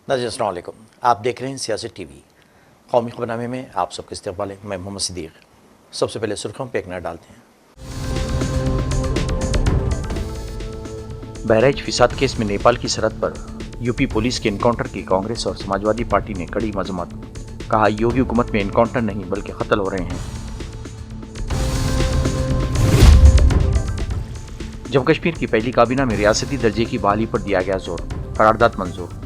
नाज़रीन अस्सलाम वालेकुम। आप देख रहे हैं सियासत टीवी। कौमी खबरनामे में आप सबका इस्तकबाल है। मैं मोहम्मद सिद्दीक। सबसे पहले सुर्खियों पर एक नज़र डालते हैं। बहराइच फिसाद केस में नेपाल की सरहद पर यूपी पुलिस के एनकाउंटर की कांग्रेस और समाजवादी पार्टी ने कड़ी मजम्मत। कहा, योगी हुकूमत में एनकाउंटर नहीं बल्कि कत्ल हो रहे हैं। जम्मू कश्मीर की पहली काबीना में रियासती दर्जे की बहाली पर दिया गया जोर। करारदाद मंजूर।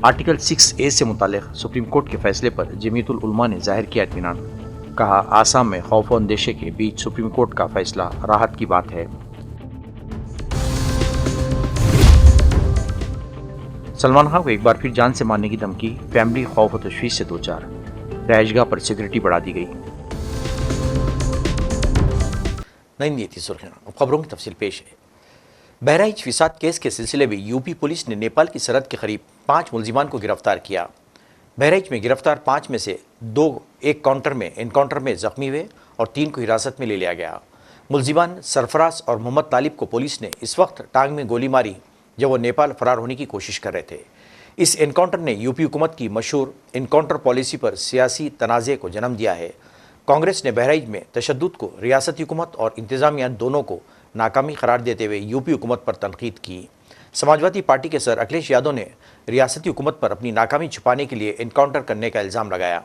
आर्टिकल 6A से मुतालिक सुप्रीम कोर्ट के फैसले पर जमीयतुल उलमा ने जाहिर किया इत्मीनान। कहा, आसाम में खौफ और अंदेशे के बीच सुप्रीम कोर्ट का फैसला राहत की बात है। सलमान खान को एक बार फिर जान से मारने की धमकी। फैमिली खौफ और तशवीश से दो चार। रहायशगाह पर सिक्योरिटी बढ़ा दी गई। नहीं थी सुर्खियां। अब खबरों की तफसील पेश है। बहराइच फिसाद केस के सिलसिले में यूपी पुलिस ने नेपाल की सरहद के करीब 5 मुलजिमान को गिरफ्तार किया। बहराइच में गिरफ्तार 5 में से 2 एक एनकाउंटर में जख्मी हुए और 3 को हिरासत में ले लिया गया। मुलजिमान सरफराज और मोहम्मद तालिब को पुलिस ने इस वक्त टांग में गोली मारी जब वो नेपाल फरार होने की कोशिश कर रहे थे। इस एनकाउंटर ने यूपी हुकूमत की मशहूर एनकाउंटर पॉलिसी पर सियासी तनाज़े को जन्म दिया है। कांग्रेस ने बहराइच में तशद्दुद को रियासती हुकूमत और इंतज़ामिया दोनों को नाकामी करार देते हुए यूपी हुकूमत पर तनकीद की। समाजवादी पार्टी के सर अखिलेश यादव ने रियासती हुकूमत पर अपनी नाकामी छुपाने के लिए एनकाउंटर करने का इल्ज़ाम लगाया।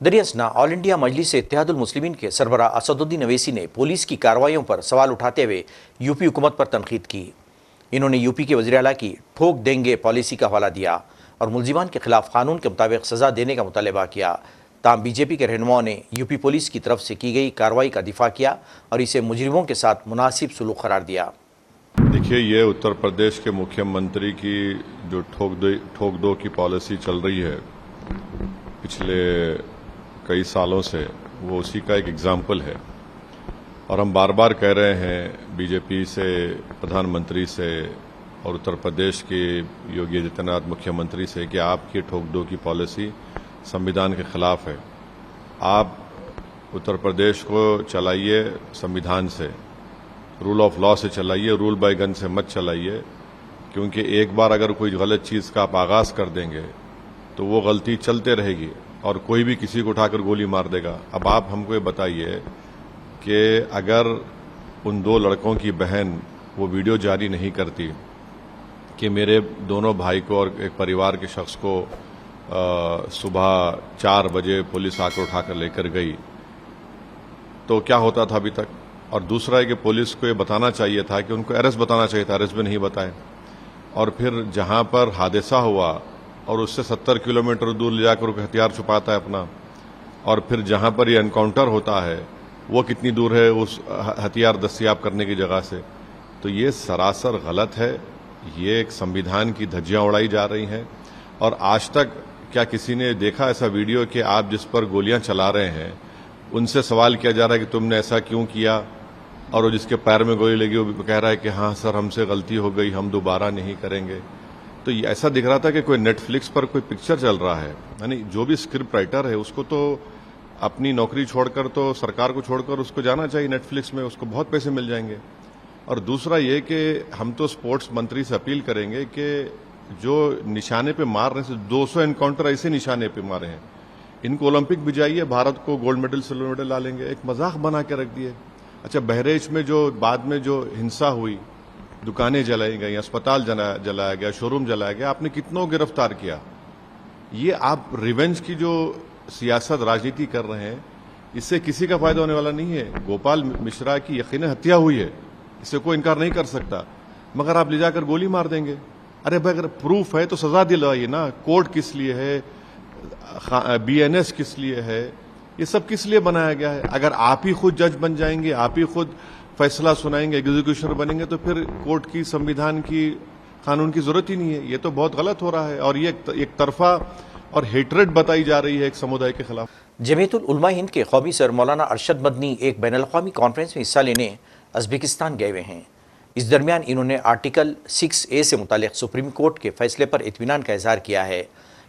दरियासना ऑल इंडिया मजलिस इत्तेहादुल मुस्लिमीन के सरबराह असदुद्दीन अवैसी ने पुलिस की कार्रवाइयों पर सवाल उठाते हुए यूपी हुकूमत पर तनकीद की। इन्होंने यूपी के वज़ीर आला की ठोक देंगे पॉलिसी का हवाला दिया और मुलजिमान के खिलाफ कानून के मुताबिक सज़ा देने का मुतालबा किया। ताम बीजेपी के रहनुमाओं ने यूपी पुलिस की तरफ से की गई कार्रवाई का दिफा किया और इसे मुजरिमों के साथ मुनासिब सलूक करार दिया। देखिए, ये उत्तर प्रदेश के मुख्यमंत्री की जो ठोक दो की पॉलिसी चल रही है पिछले कई सालों से, वो उसी का एक एग्जाम्पल है। और हम बार बार कह रहे हैं बीजेपी से, प्रधानमंत्री से और उत्तर प्रदेश के योगी आदित्यनाथ मुख्यमंत्री से कि आपकी ठोक दो की पॉलिसी संविधान के खिलाफ है। आप उत्तर प्रदेश को चलाइए संविधान से, रूल ऑफ लॉ से चलाइए, रूल बाय गन से मत चलाइए, क्योंकि एक बार अगर कोई गलत चीज़ का आप आगाज़ कर देंगे तो वो गलती चलते रहेगी और कोई भी किसी को उठाकर गोली मार देगा। अब आप हमको ये बताइए कि अगर उन 2 लड़कों की बहन वो वीडियो जारी नहीं करती कि मेरे दोनों भाई को और एक परिवार के शख्स को सुबह 4 बजे पुलिस आकर उठाकर लेकर गई, तो क्या होता था अभी तक? और दूसरा है कि पुलिस को ये बताना चाहिए था कि उनको अरेस्ट बताना चाहिए था, अरेस्ट भी नहीं बताए। और फिर जहां पर हादसा हुआ और उससे 70 किलोमीटर दूर ले जाकर हथियार छुपाता है अपना, और फिर जहां पर ये एनकाउंटर होता है वो कितनी दूर है उस हथियार दस्तयाब करने की जगह से। तो ये सरासर गलत है। ये एक संविधान की धज्जियां उड़ाई जा रही हैं। और आज तक क्या किसी ने देखा ऐसा वीडियो कि आप जिस पर गोलियां चला रहे हैं उनसे सवाल किया जा रहा है कि तुमने ऐसा क्यों किया, और वो जिसके पैर में गोली लगी वो कह रहा है कि हाँ सर, हमसे गलती हो गई, हम दोबारा नहीं करेंगे। तो ऐसा दिख रहा था कि कोई नेटफ्लिक्स पर कोई पिक्चर चल रहा है। यानी जो भी स्क्रिप्ट राइटर है उसको तो अपनी नौकरी छोड़कर, तो सरकार को छोड़कर उसको जाना चाहिए नेटफ्लिक्स में, उसको बहुत पैसे मिल जाएंगे। और दूसरा ये कि हम तो स्पोर्ट्स मंत्री से अपील करेंगे कि जो निशाने पे मार रहे हैं, 200 एनकाउंटर ऐसे निशाने पे मारे हैं, इनको ओलंपिक भिजाइए, भारत को गोल्ड मेडल सिल्वर मेडल ला लेंगे। एक मजाक बना के रख दिए। अच्छा, बहरेच में जो बाद में जो हिंसा हुई, दुकानें जलाई गई, अस्पताल जलाया गया, शोरूम जलाया गया, आपने कितनों गिरफ्तार किया। ये आप रिवेंज की जो सियासत राजनीति कर रहे हैं, इससे किसी का फायदा होने वाला नहीं है। गोपाल मिश्रा की यकीनन हत्या हुई है, इससे कोई इनकार नहीं कर सकता, मगर आप ले जाकर गोली मार देंगे। अरे भाई, अगर प्रूफ है तो सजा दिलाइए ना। कोर्ट किस लिए है, BNS किस लिए है, ये सब किस लिए बनाया गया है? अगर आप ही खुद जज बन जाएंगे, आप ही खुद फैसला सुनाएंगे, एग्जीक्यूशनर बनेंगे, तो फिर कोर्ट की, संविधान की, कानून की जरूरत ही नहीं है। ये तो बहुत गलत हो रहा है और ये एक तरफा और हेटरेट बताई जा रही है एक समुदाय के खिलाफ। जमीयतुल उलमा हिंद के कौमी सर मौलाना अरशद मदनी एक बैनुल-अक़वामी कॉन्फ्रेंस में हिस्सा लेने उज़्बेकिस्तान गए हुए हैं। इस दरमियान इन्होंने आर्टिकल 6A से मुतालिक सुप्रीम कोर्ट के फैसले पर इत्मीनान का इज़हार किया है।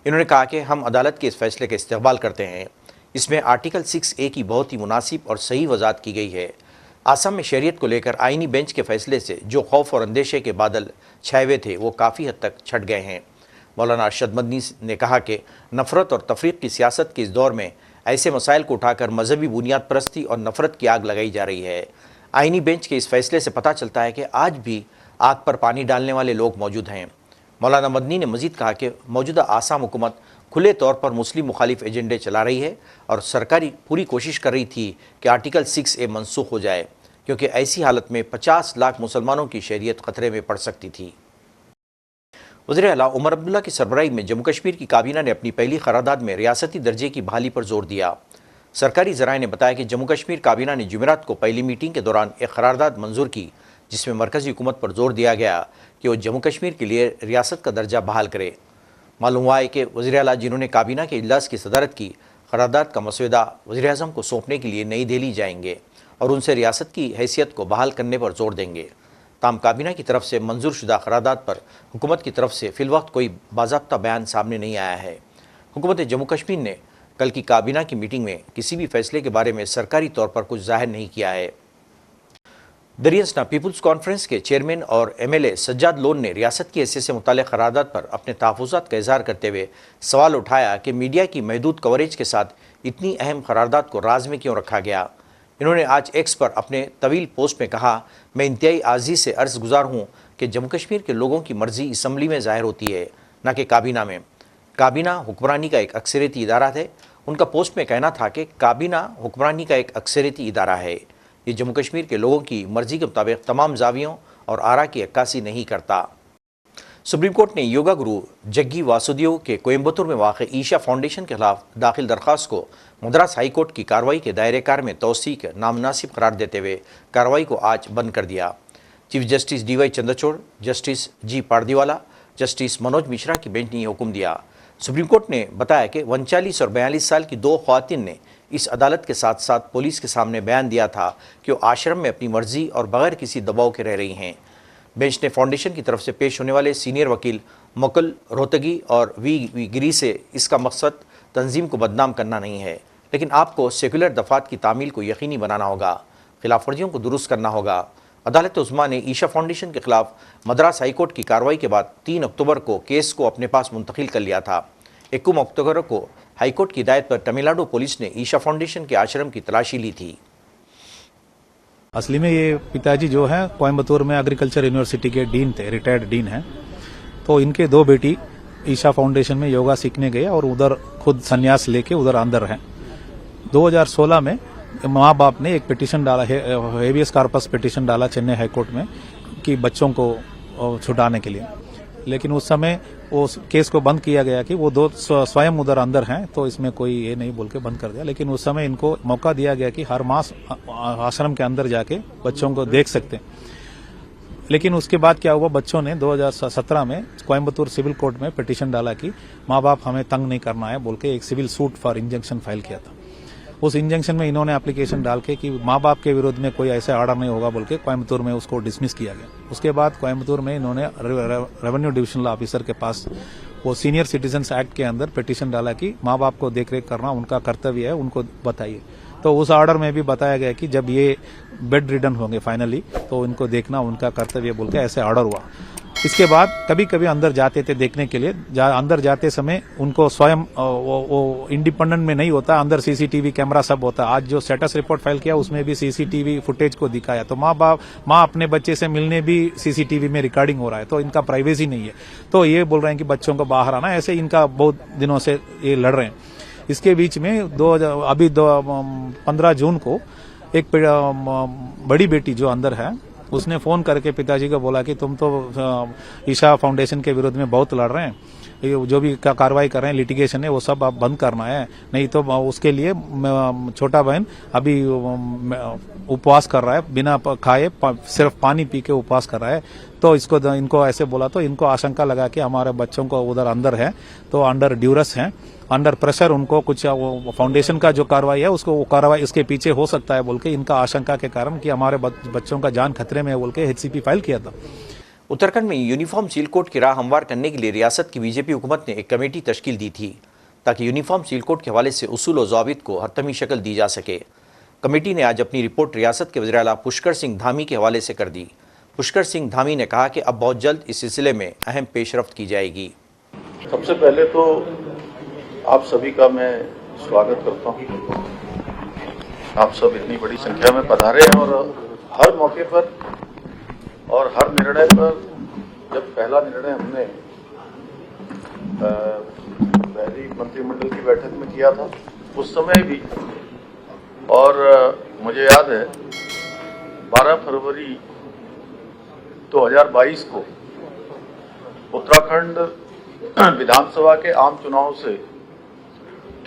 इन्होंने कहा कि हम अदालत के इस फैसले का इस्तक़बाल करते हैं। इसमें आर्टिकल 6A की बहुत ही मुनासिब और सही वज़ाहत की गई है। आसाम में शरीयत को लेकर आईनी बेंच के फैसले से जो खौफ और अंदेशे के बादल छाए हुए थे वो काफ़ी हद तक छट गए हैं। मौलाना अरशद मदनी ने कहा कि नफरत और तफरीक की सियासत के इस दौर में ऐसे मसाइल को उठाकर मजहबी बुनियाद परस्ती और नफरत की आग लगाई जा रही है। आईनी बेंच के इस फैसले से पता चलता है कि आज भी आग पर पानी डालने वाले लोग मौजूद हैं। मौलाना मदनी ने मजीद कहा कि मौजूदा आसाम हुकूमत खुले तौर पर मुस्लिम मुखालिफ एजेंडे चला रही है और सरकारी पूरी कोशिश कर रही थी कि आर्टिकल 6A मनसूख हो जाए, क्योंकि ऐसी हालत में 50 लाख मुसलमानों की शरीयत खतरे में पड़ सकती थी। वज़ीर आला उमर अब्दुल्ला की सरबराही में जम्मू कश्मीर की काबीना ने अपनी पहली करारदाद में रियासती दर्जे की बहाली पर जोर दिया। सरकारी ज़राए ने बताया कि जम्मू कश्मीर काबीना ने जुमेरात को पहली मीटिंग के दौरान एक करारदाद मंजूर की, जिसमें मरकज़ी हुकूमत पर जोर दिया गया कि वो जम्मू कश्मीर के लिए रियासत का दर्जा बहाल करे। मालूम हुआ है कि वज़ीर आला जिन्होंने काबीना के इजलास की सदारत की, करारदाद का मसौदा वज़ीर आज़म को सौंपने के लिए नई दिल्ली जाएंगे और उनसे रियासत की हैसियत को बहाल करने पर जोर देंगे। ताम काबीना की तरफ से मंजूर शुदा करारदाद पर हुकूमत की तरफ से फ़िलवक्त कोई बाज़ाब्ता बयान सामने नहीं आया है। हुकूमत जम्मू कश्मीर ने कल की काबीना की मीटिंग में किसी भी फैसले के बारे में सरकारी तौर पर कुछ जाहिर नहीं किया है। दरियासना पीपुल्स कॉन्फ्रेंस के चेयरमैन और MLA सज्जाद लोन ने रियासत की हैसियत से मुताल्लिक़ करारदाद पर अपने तहफ़्फ़ुज़ात का इज़हार करते हुए सवाल उठाया कि मीडिया की महदूद कवरेज के साथ इतनी अहम करारदाद को राज में क्यों रखा गया। इन्होंने आज एक्स पर अपने तवील पोस्ट में कहा, मैं इंतहाई आज़ी से अर्ज़ गुज़ार हूँ कि जम्मू कश्मीर के लोगों की मर्ज़ी असम्बली में ज़ाहिर होती है, न कि काबीना में। काबीना हुक्मरानी का एक अक्सरियती इदारा है। उनका पोस्ट में कहना था कि काबीना हुक्मरानी का एक अक्सरियती इदारा है। ये जम्मू कश्मीर के लोगों की मर्ज़ी के मुताबिक तमाम जावियों और आरा की अक्कासी नहीं करता। सुप्रीम कोर्ट ने योगा गुरु जग्गी वासुदेव के कोयम्बतूर में वाक़ ईशा फाउंडेशन के खिलाफ दाखिल दरख्वास्त को मद्रास हाई कोर्ट की कार्रवाई के दायरे कार में तौसीक नामनासिब करार देते हुए कार्रवाई को आज बंद कर दिया। Chief justice DY Chandrachud, justice G Pardiwala, justice Manoj Mishra की बेंच ने यह हुक्म दिया। सुप्रीम कोर्ट ने बताया कि 39 और 42 साल की दो ख्वातीन ने इस अदालत के साथ साथ पुलिस के सामने बयान दिया था कि वो आश्रम में अपनी मर्जी और बगैर किसी दबाव के रह रही हैं। बेंच ने फाउंडेशन की तरफ से पेश होने वाले सीनियर वकील मुकुल रोहतगी और वी गिरी से इसका मकसद तंजीम को बदनाम करना नहीं है, लेकिन आपको सेकुलर दफात की तामील को यकीनी बनाना होगा, खिलाफ वर्जियों को दुरुस्त करना होगा। अदालत उस्मा ने ईशा फाउंडेशन के खिलाफ मद्रास हाई कोर्ट की कार्रवाई के बाद 3 अक्टूबर को केस को अपने पास मुंतकिल कर लिया था। 21 अक्टूबर को हाई कोर्ट की हिदायत पर तमिलनाडु पुलिस ने ईशा फाउंडेशन के आश्रम की तलाशी ली थी। असली में ये पिताजी जो है कोयम्बतूर में एग्रीकल्चर यूनिवर्सिटी के डीन थे, रिटायर्ड डीन हैं। तो इनके 2 बेटी ईशा फाउंडेशन में योगा सीखने गए और उधर खुद संन्यास लेके उधर अंदर हैं। 2016 में माँ बाप ने एक पिटीशन डाला है, हेबियस कॉर्पस पिटीशन डाला चेन्नई हाईकोर्ट में कि बच्चों को छुटाने के लिए, लेकिन उस समय उस केस को बंद किया गया कि वो 2 स्वयं उधर अंदर हैं, तो इसमें कोई ये नहीं बोल के बंद कर दिया। लेकिन उस समय इनको मौका दिया गया कि हर मास आश्रम के अंदर जाके बच्चों को देख सकते हैं। लेकिन उसके बाद क्या हुआ, बच्चों ने 2017 में कोयम्बतूर सिविल कोर्ट में पिटीशन डाला कि माँ बाप हमें तंग नहीं करना है बोल के एक civil suit for injunction file किया था। उस इंजंक्शन में इन्होंने एप्लीकेशन डाल के कि माँ बाप के विरोध में कोई ऐसा ऑर्डर नहीं होगा बोल के कोयम्बतूर में उसको डिसमिस किया गया। उसके बाद कोयम्बतूर में इन्होंने रेवेन्यू डिविजनल ऑफिसर के पास वो सीनियर सिटीजन्स एक्ट के अंदर पिटीशन डाला कि माँ बाप को देखरेख करना उनका कर्तव्य है, उनको बताइए। तो उस ऑर्डर में भी बताया गया कि जब ये बेड रिडन होंगे फाइनली तो इनको देखना उनका कर्तव्य बोल के ऐसे ऑर्डर हुआ। इसके बाद कभी कभी अंदर जाते थे देखने के लिए, अंदर जाते समय उनको स्वयं वो इंडिपेंडेंट में नहीं होता, अंदर CCTV कैमरा सब होता। आज जो स्टेटस रिपोर्ट फाइल किया उसमें भी CCTV फुटेज को दिखाया। तो माँ अपने बच्चे से मिलने भी CCTV में रिकॉर्डिंग हो रहा है, तो इनका प्राइवेसी नहीं है। तो ये बोल रहे हैं कि बच्चों को बाहर आना, ऐसे इनका बहुत दिनों से ये लड़ रहे हैं। इसके बीच में अभी 15 जून को एक बड़ी बेटी जो अंदर है उसने फोन करके पिताजी को बोला कि तुम तो ईशा फाउंडेशन के विरोध में बहुत लड़ रहे हैं, ये जो भी कार्रवाई कर रहे हैं लिटिगेशन है वो सब आप बंद करना है, नहीं तो उसके लिए छोटा बहन अभी उपवास कर रहा है, बिना खाए सिर्फ पानी पी के उपवास कर रहा है। तो इनको ऐसे बोला तो इनको आशंका लगा कि हमारे बच्चों को उधर अंदर है तो अंडर ड्यूरस है, अंडर प्रेशर उनको कुछ फाउंडेशन का जो कार्रवाई है उसको वो कार्रवाई इसके पीछे हो सकता है बोल के इनका आशंका के कारण कि हमारे बच्चों का जान खतरे में है बोल के HCP फाइल किया था। उत्तराखंड में यूनिफॉर्म सील कोड की राह हमवार करने के लिए रियासत की बीजेपी हुकूमत ने एक कमेटी तश्कील दी थी ताकि यूनिफॉर्म सील कोड के हवाले से उसूल और ज़ाबित को हतमी शक्ल दी जा सके। कमेटी ने आज अपनी रिपोर्ट रियासत के वज़ीर आला पुष्कर सिंह धामी के हवाले से कर दी। पुष्कर सिंह धामी ने कहा कि अब बहुत जल्द इस सिलसिले में अहम पेशरफ्त की जाएगी। सबसे पहले तो आप सभी का मैं स्वागत करता हूँ। आप सब इतनी बड़ी संख्या में पधारे हैं और हर मौके पर और हर निर्णय पर, जब पहला निर्णय हमने पहली मंत्रिमंडल की बैठक में किया था उस समय भी, और मुझे याद है 12 फरवरी 2022 को उत्तराखंड विधानसभा के आम चुनाव से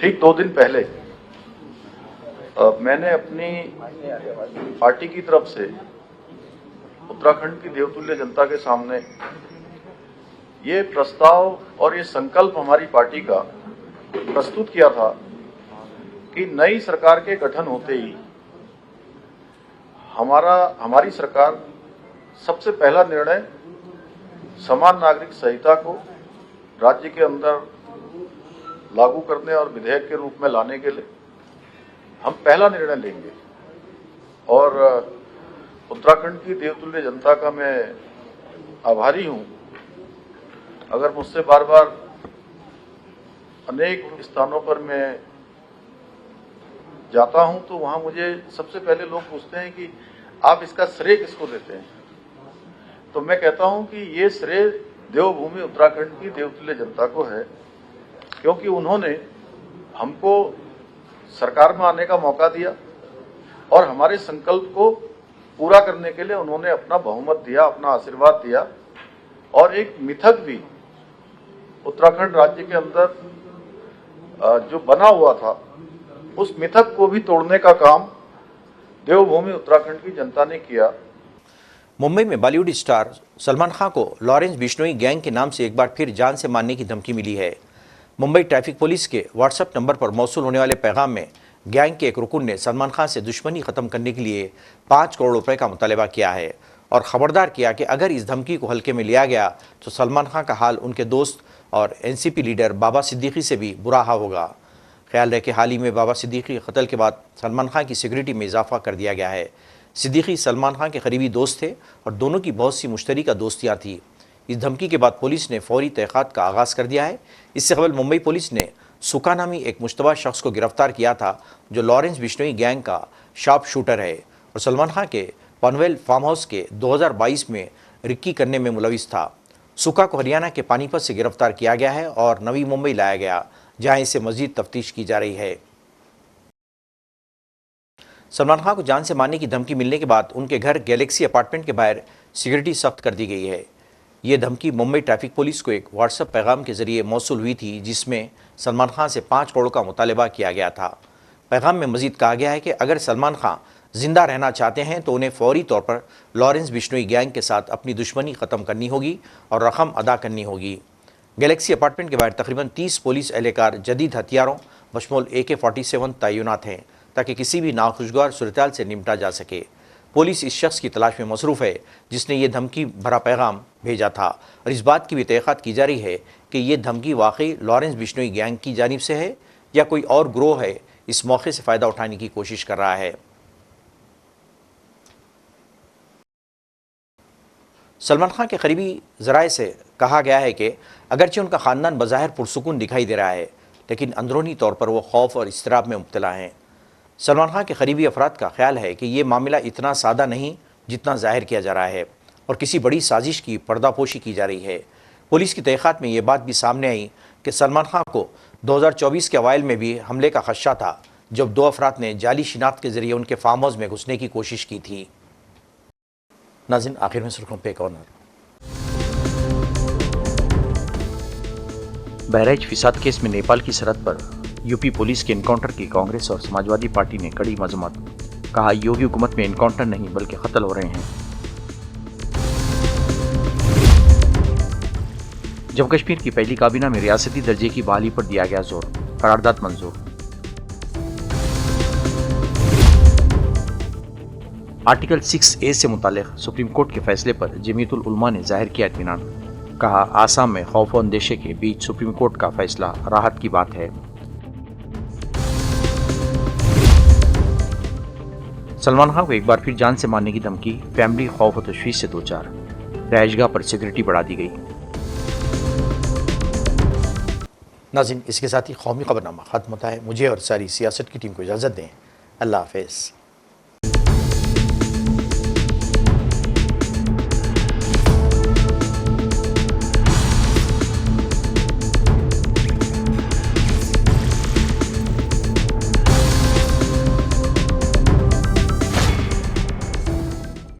ठीक 2 दिन पहले मैंने अपनी पार्टी की तरफ से उत्तराखंड की देवतुल्य जनता के सामने ये प्रस्ताव और ये संकल्प हमारी पार्टी का प्रस्तुत किया था कि नई सरकार के गठन होते ही हमारी सरकार सबसे पहला निर्णय समान नागरिक संहिता को राज्य के अंदर लागू करने और विधेयक के रूप में लाने के लिए हम पहला निर्णय लेंगे। और उत्तराखंड की देवतुल्य जनता का मैं आभारी हूं। अगर मुझसे बार बार अनेक स्थानों पर मैं जाता हूं तो वहां मुझे सबसे पहले लोग पूछते हैं कि आप इसका श्रेय किसको देते हैं, तो मैं कहता हूं कि ये श्रेय देवभूमि उत्तराखंड की देवतुल्य जनता को है, क्योंकि उन्होंने हमको सरकार में आने का मौका दिया और हमारे संकल्प को पूरा करने के लिए उन्होंने अपना बहुमत दिया, अपना आशीर्वाद दिया। और एक मिथक भी उत्तराखंड राज्य के अंदर जो बना हुआ था, उस मिथक को भी तोड़ने का काम देवभूमि उत्तराखंड की जनता ने किया। मुंबई में बॉलीवुड स्टार सलमान खान को लॉरेंस बिश्नोई गैंग के नाम से एक बार फिर जान से मारने की धमकी मिली है। मुंबई ट्रैफिक पुलिस के व्हाट्सएप नंबर पर मौसूल होने वाले पैगाम में गैंग के एक रुकन ने सलमान खान से दुश्मनी खत्म करने के लिए 5 करोड़ रुपए का मुतालबा किया है और खबरदार किया कि अगर इस धमकी को हल्के में लिया गया तो सलमान खान का हाल उनके दोस्त और एनसीपी लीडर बाबा सिद्दीकी से भी बुरा हाल होगा। ख्याल रहे कि हाल ही में बाबा सिद्दीकी के कत्ल के बाद सलमान खान की सिक्योरिटी में इजाफा कर दिया गया है। सिद्दीकी सलमान खान के करीबी दोस्त थे और दोनों की बहुत सी मुश्तरका दोस्तियाँ थी। इस धमकी के बाद पुलिस ने फौरी तहक़ीक़ात का आगाज़ कर दिया है। इससे कबल मुंबई पुलिस ने सुका नामी एक मुश्तबा शख्स को गिरफ्तार किया था जो लॉरेंस बिश्नोई गैंग का शार्प शूटर है और सलमान खान के पनवेल फार्म हाउस के 2022 में रिक्की करने में मुलविस था। सुका को हरियाणा के पानीपत से गिरफ्तार किया गया है और नवी मुंबई लाया गया, जहां इसे मजीद तफ्तीश की जा रही है। सलमान खान को जान से मारने की धमकी मिलने के बाद उनके घर गैलेक्सी अपार्टमेंट के बाहर सिक्योरिटी सख्त कर दी गई है। ये धमकी मुंबई ट्रैफिक पुलिस को एक व्हाट्सएप पैगाम के जरिए मौसूल हुई थी, जिसमें सलमान खान से 5 करोड़ का मुतालबा किया गया था। पैगाम में मजीद कहा गया है कि अगर सलमान खान जिंदा रहना चाहते हैं तो उन्हें फौरी तौर पर लॉरेंस बिश्नोई गैंग के साथ अपनी दुश्मनी ख़त्म करनी होगी और रकम अदा करनी होगी। गैलेक्सी अपार्टमेंट के बाहर तकरीबन 30 पुलिस एहलकार जदीद हथियारों बशमूल AK-47 तैनात हैं ताकि किसी भी नाखुशगवार सूरत से निपटा जा सके। पुलिस इस शख्स की तलाश में मसरूफ़ है जिसने ये धमकी भरा पैगाम भेजा था और इस बात की भी तहक़ीक़ात की जा रही है कि ये धमकी वाकई लॉरेंस बिश्नोई गैंग की जानिब से है या कोई और ग्रोह है इस मौके से फ़ायदा उठाने की कोशिश कर रहा है। सलमान खान के करीबी ज़राए से कहा गया है कि अगरचे उनका ख़ानदान बज़ाहिर पुरसुकून दिखाई दे रहा है, लेकिन अंदरूनी तौर पर वो खौफ और इज़्तिराब में मुब्तला हैं। सलमान खान के करीबी अफराद का ख्याल है कि ये मामला इतना सादा नहीं जितना ज़ाहिर किया जा रहा है और किसी बड़ी साजिश की पर्दापोशी की जा रही है। पुलिस की तहक़ीक़ात में ये बात भी सामने आई कि सलमान खान को 2024 के अवाइल में भी हमले का खदशा था, जब 2 अफराद ने जाली शिनाख्त के ज़रिए उनके फार्म हाउस में घुसने की कोशिश की थी। नाज़रीन, आखिर में सुर्खियों पे एक और नज़र। बहराइच फिसाद केस में नेपाल की सरहद पर यूपी पुलिस के एनकाउंटर की कांग्रेस और समाजवादी पार्टी ने कड़ी मजम्मत। कहा, योगी हुकूमत में एनकाउंटर नहीं बल्कि कत्ल हो रहे हैं। जम्मू कश्मीर की पहली काबीना में रियासती दर्जे की बहाली पर दिया गया जोर, करारदाद मंजूर। आर्टिकल 6A से मुतालिक सुप्रीम कोर्ट के फैसले पर जमीयतुल उलमा ने जाहिर किया इत्मीनान। कहा, आसाम में खौफ और अंदेशे के बीच सुप्रीम कोर्ट का फैसला राहत की बात है। सलमान खान को एक बार फिर जान से मारने की धमकी, फैमिली खौफ और तशवीश से दो चार, रहायशगाह पर सिक्योरिटी बढ़ा दी गई। नाज़रीन, इसके साथ ही कौमी खबरनामा खत्म होता है। मुझे और सारी सियासत की टीम को इजाज़त दें। अल्लाह हाफ़िज़।